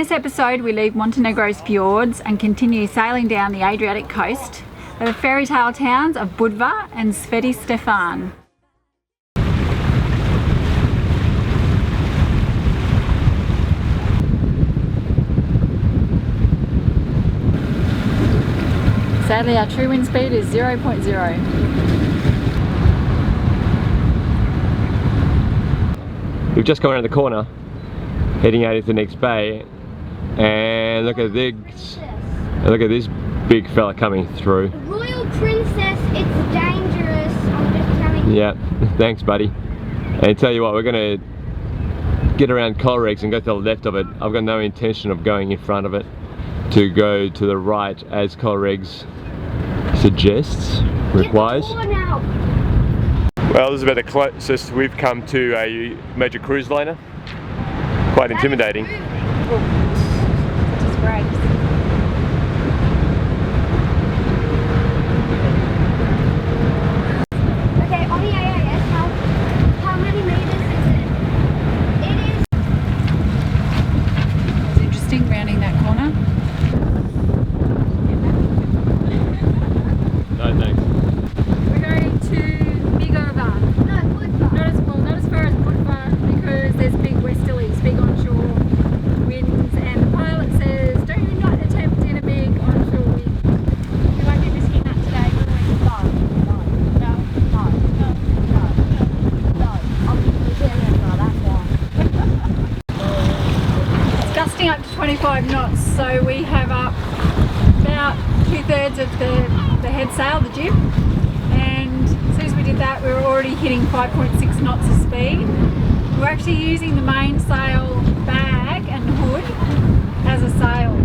this episode we leave Montenegro's fjords and continue sailing down the Adriatic coast to the fairytale towns of Budva and Sveti Stefan. Sadly, our true wind speed is 0.0. We've just come around the corner, heading out into the next bay, and look at this big fella coming through. Royal Princess, it's dangerous. I'm just telling you. Yeah, thanks buddy. And tell you what, we're gonna get around Coleregs and go to the left of it. I've got no intention of going in front of it, to go to the right as Coleregs suggests, requires. Well, this is about the closest we've come to a major cruise liner. Quite intimidating. Just great. Okay, on the AIS, how many meters is it? It is. It's interesting rounding that corner. No thanks. We're going to Budva. No, Budva. Not as far as Budva because there's big westerlies, big onshore winds, and the pilot says do not attempt in a big onshore wind. We won't be risking that today. We're going to go. It's gusting up to 25 knots, so we have up about 2/3 of the head sail, the jib, and as soon as we did that we were already hitting 5.6 knots of speed. We're actually using the mainsail bag and hood as a sail,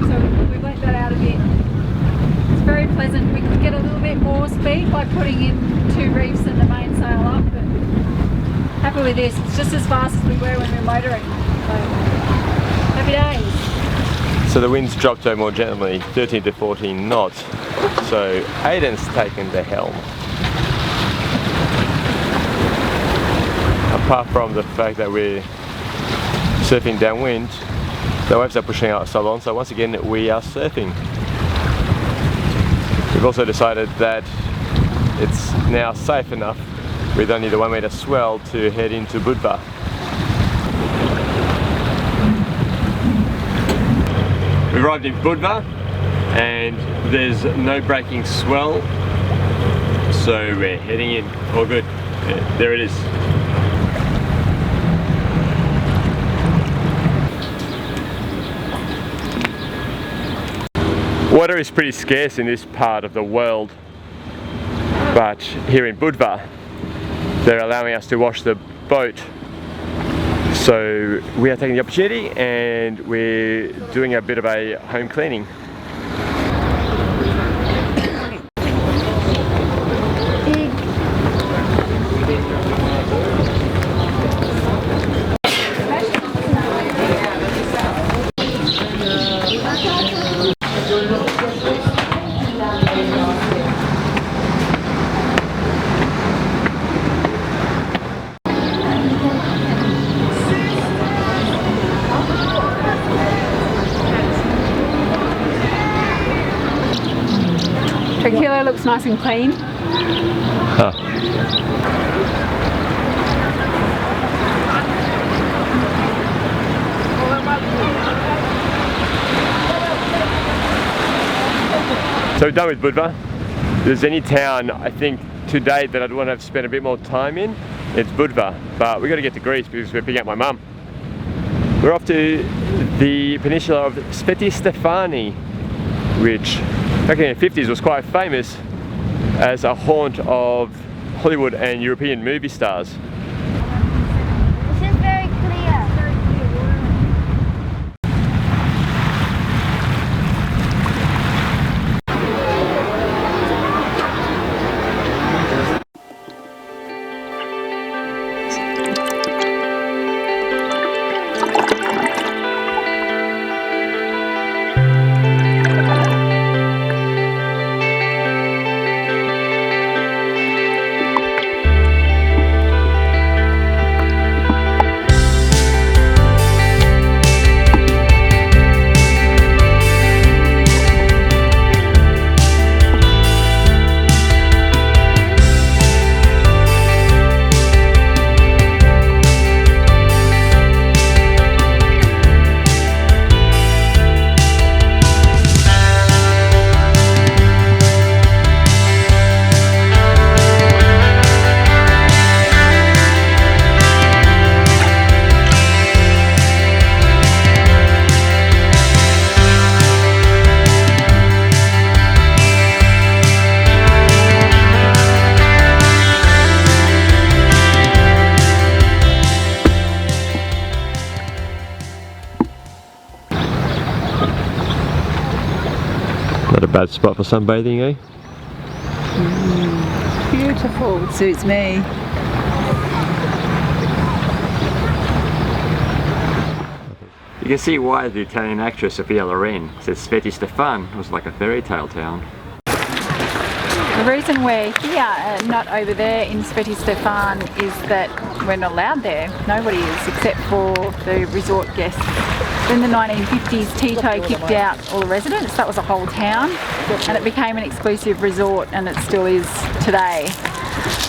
so we've let that out a bit. It's very pleasant. We could get a little bit more speed by putting in 2 reefs and the mainsail up, but happy with this. It's just as fast as we were when we were motoring, so happy days. So the wind's dropped to more gently, 13 to 14 knots. So Aiden's taken the helm. Apart from the fact that we're surfing downwind, the waves are pushing out so long, so once again we are surfing. We've also decided that it's now safe enough with only the 1 meter swell to head into Budva. We've arrived in Budva and there's no breaking swell, so we're heading in. All good. Yeah, there it is. Water is pretty scarce in this part of the world, but here in Budva they're allowing us to wash the boat. So we are taking the opportunity and we're doing a bit of a home cleaning. Tranquilo looks nice and clean. Huh. So we're done with Budva. If there's any town I think to date that I'd want to have spent a bit more time in, it's Budva. But we got to get to Greece because we're picking up my mum. We're off to the peninsula of Sveti Stefani, which back in the 50s was quite famous as a haunt of Hollywood and European movie stars. This is very clear. a bad spot for sunbathing, eh? Beautiful, it suits me. You can see why the Italian actress Sophia Loren said Sveti Stefan was like a fairy tale town. The reason we're here and not over there in Sveti Stefan is that we're not allowed there. Nobody is except for the resort guests. In the 1950s, Tito kicked out all the residents. That was a whole town, and it became an exclusive resort, and it still is today.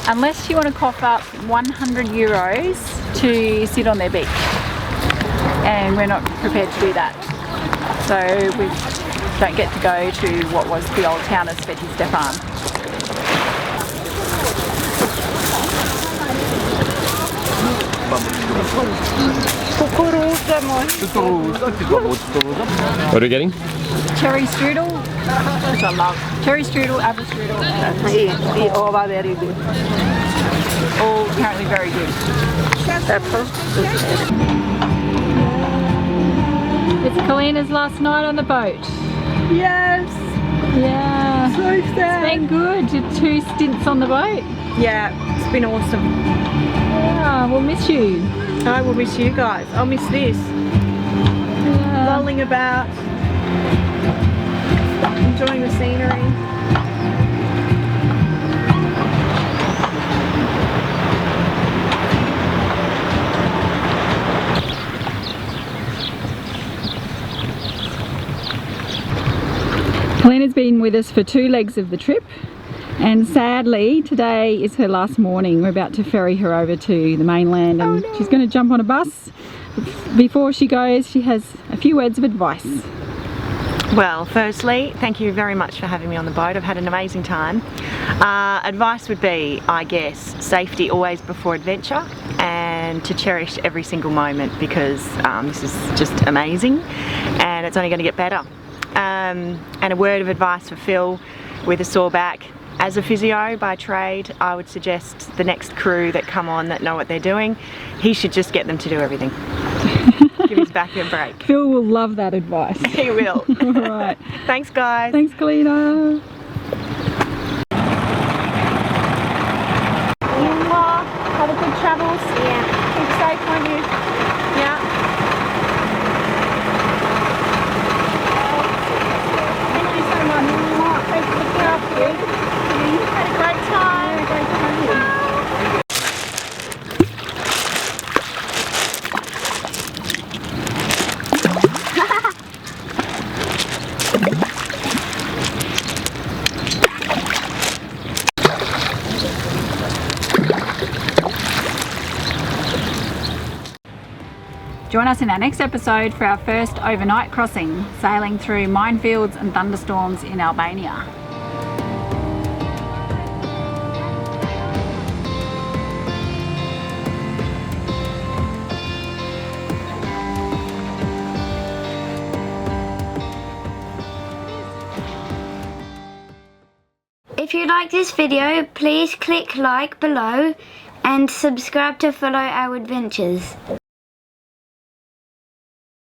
Unless you want to cough up 100 euros to sit on their beach, and we're not prepared to do that. So we don't get to go to what was the old town of Sveti Stefan. What are we getting? Cherry strudel, which I love. Cherry strudel, apple strudel, and all currently very good. It's Kalina's last night on the boat. Yes, Yeah. so sad. It's been good. Did 2 stints on the boat. Yeah, it's been awesome. Yeah, we'll miss you. I will miss you guys. I'll miss this. Yeah. Lolling about, enjoying the scenery. Kalina's been with us for 2 legs of the trip, and sadly today is her last morning. We're about to ferry her over to the mainland, and she's going to jump on a bus. Before she goes, she has a few words of advice. Well, firstly, thank you very much for having me on the boat. I've had an amazing time. Advice would be, I guess, safety always before adventure, and to cherish every single moment, because this is just amazing and it's only going to get better. And a word of advice for Phil with a sore back. As a physio by trade, I would suggest the next crew that come on that know what they're doing, he should just get them to do everything. Give his back a break. Phil will love that advice. He will. All right. Thanks, guys. Thanks, Kalina. Have a good travels. Yeah. Keep safe, won't you? Yeah. Thank you so much. Thanks for looking after you. Had a great time. Yeah, great time here. Join us in our next episode for our first overnight crossing, sailing through minefields and thunderstorms in Albania. If you like this video, please click like below and subscribe to follow our adventures.